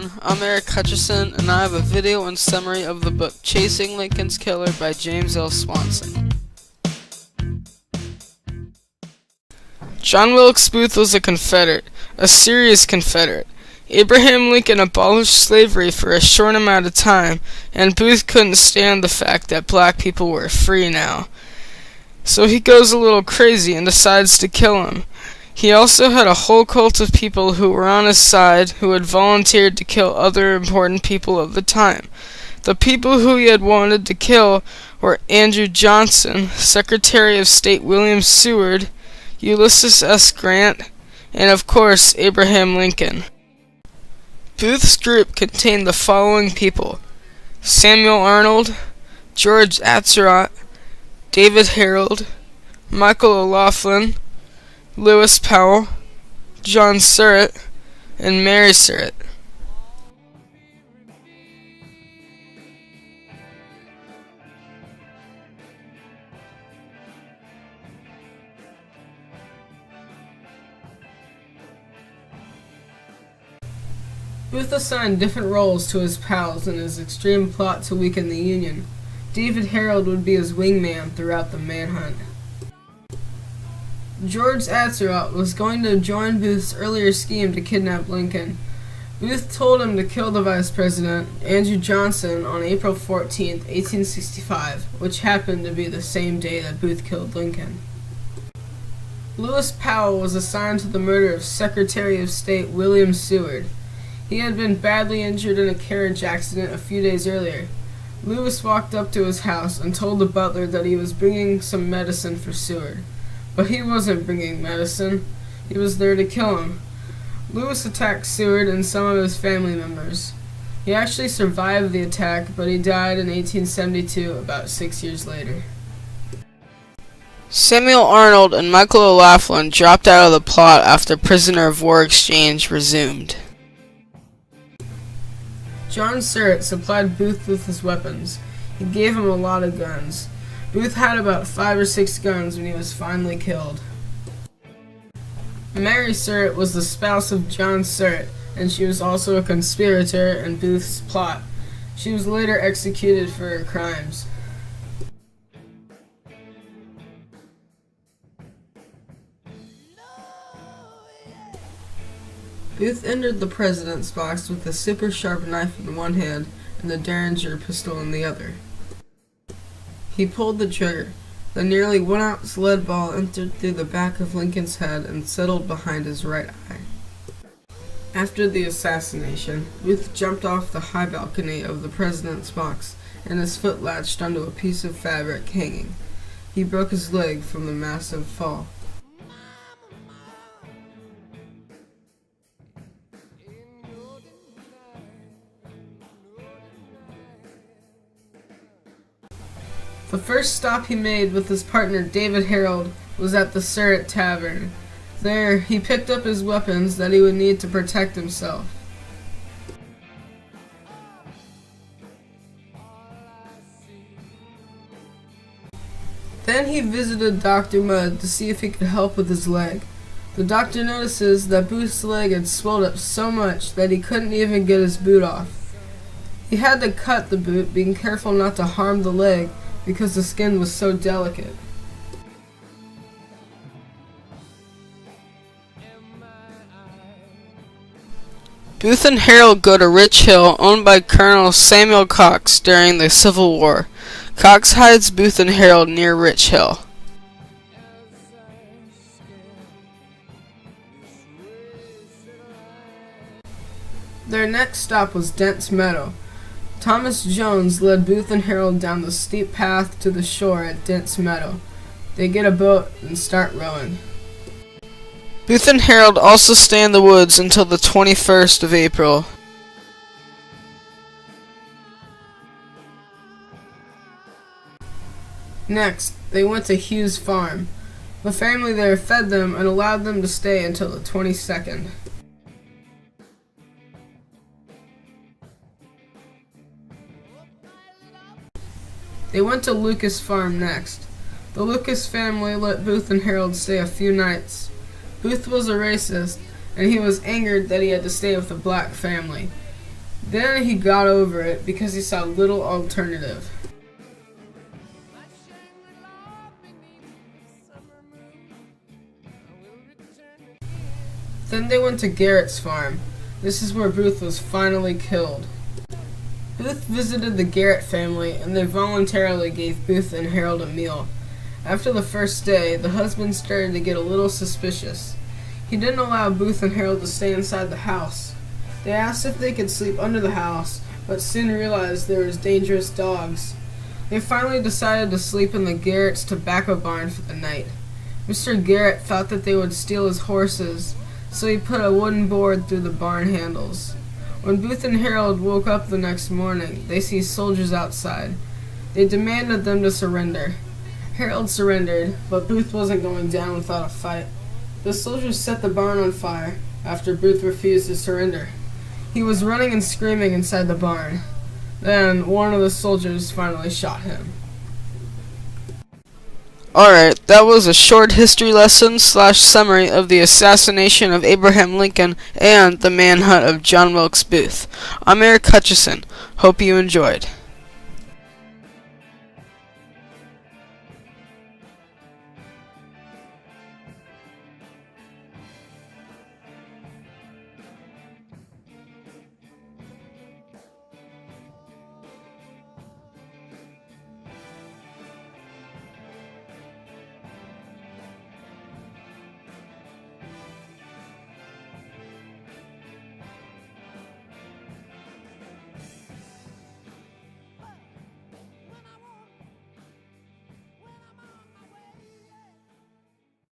everyone, I'm Eric Hutchison, and I have a video and summary of the book Chasing Lincoln's Killer by James L Swanson. John Wilkes Booth was a Confederate, a serious Confederate. Abraham Lincoln abolished slavery for a short amount of time, and Booth couldn't stand the fact that black people were free now. So he goes a little crazy and decides to kill him. He also had a whole cult of people who were on his side who had volunteered to kill other important people of the time. The people who he had wanted to kill were Andrew Johnson, Secretary of State William Seward, Ulysses S. Grant, and of course Abraham Lincoln. Booth's group contained the following people: Samuel Arnold, George Atzerodt, David Harold, Michael O'Laughlin, Lewis Powell, John Surratt, and Mary Surratt. Booth assigned different roles to his pals in his extreme plot to weaken the Union. David Harold would be his wingman throughout the manhunt. George Atzerodt was going to join Booth's earlier scheme to kidnap Lincoln. Booth told him to kill the Vice President, Andrew Johnson, on April 14, 1865, which happened to be the same day that Booth killed Lincoln. Lewis Powell was assigned to the murder of Secretary of State William Seward. He had been badly injured in a carriage accident a few days earlier. Lewis walked up to his house and told the butler that he was bringing some medicine for Seward. But he wasn't bringing medicine. He was there to kill him. Lewis attacked Seward and some of his family members. He actually survived the attack, but he died in 1872, about 6 years later. Samuel Arnold and Michael O'Laughlin dropped out of the plot after prisoner of war exchange resumed. John Surratt supplied Booth with his weapons. He gave him a lot of guns. Booth had about 5 or 6 guns when he was finally killed. Mary Surratt was the spouse of John Surratt, and she was also a conspirator in Booth's plot. She was later executed for her crimes. Booth entered the president's box with a super sharp knife in one hand and the Derringer pistol in the other. He pulled the trigger. The nearly 1 ounce lead ball entered through the back of Lincoln's head and settled behind his right eye. After the assassination, Booth jumped off the high balcony of the president's box, and his foot latched onto a piece of fabric hanging. He broke his leg from the massive fall. The first stop he made with his partner David Harold was at the Surratt Tavern. There, he picked up his weapons that he would need to protect himself. Then he visited Dr. Mudd to see if he could help with his leg. The doctor notices that Booth's leg had swelled up so much that he couldn't even get his boot off. He had to cut the boot, being careful not to harm the leg, because the skin was so delicate. Booth and Harold go to Rich Hill, owned by Colonel Samuel Cox during the Civil War. Cox hides Booth and Harold near Rich Hill. Their next stop was Dent's Meadow. Thomas Jones led Booth and Harold down the steep path to the shore at Dent's Meadow. They get a boat and start rowing. Booth and Harold also stay in the woods until the 21st of April. Next, they went to Hugh's farm. The family there fed them and allowed them to stay until the 22nd. They went to Lucas Farm next. The Lucas family let Booth and Harold stay a few nights. Booth was a racist, and he was angered that he had to stay with a black family. Then he got over it because he saw little alternative. Then they went to Garrett's farm. This is where Booth was finally killed. Booth visited the Garrett family, and they voluntarily gave Booth and Harold a meal. After the first day, the husband started to get a little suspicious. He didn't allow Booth and Harold to stay inside the house. They asked if they could sleep under the house, but soon realized there was dangerous dogs. They finally decided to sleep in the Garrett's tobacco barn for the night. Mr. Garrett thought that they would steal his horses, so he put a wooden board through the barn handles. When Booth and Harold woke up the next morning, they see soldiers outside. They demanded them to surrender. Harold surrendered, but Booth wasn't going down without a fight. The soldiers set the barn on fire after Booth refused to surrender. He was running and screaming inside the barn. Then one of the soldiers finally shot him. Alright, that was a short history lesson / summary of the assassination of Abraham Lincoln and the manhunt of John Wilkes Booth. I'm Eric Hutchison. Hope you enjoyed.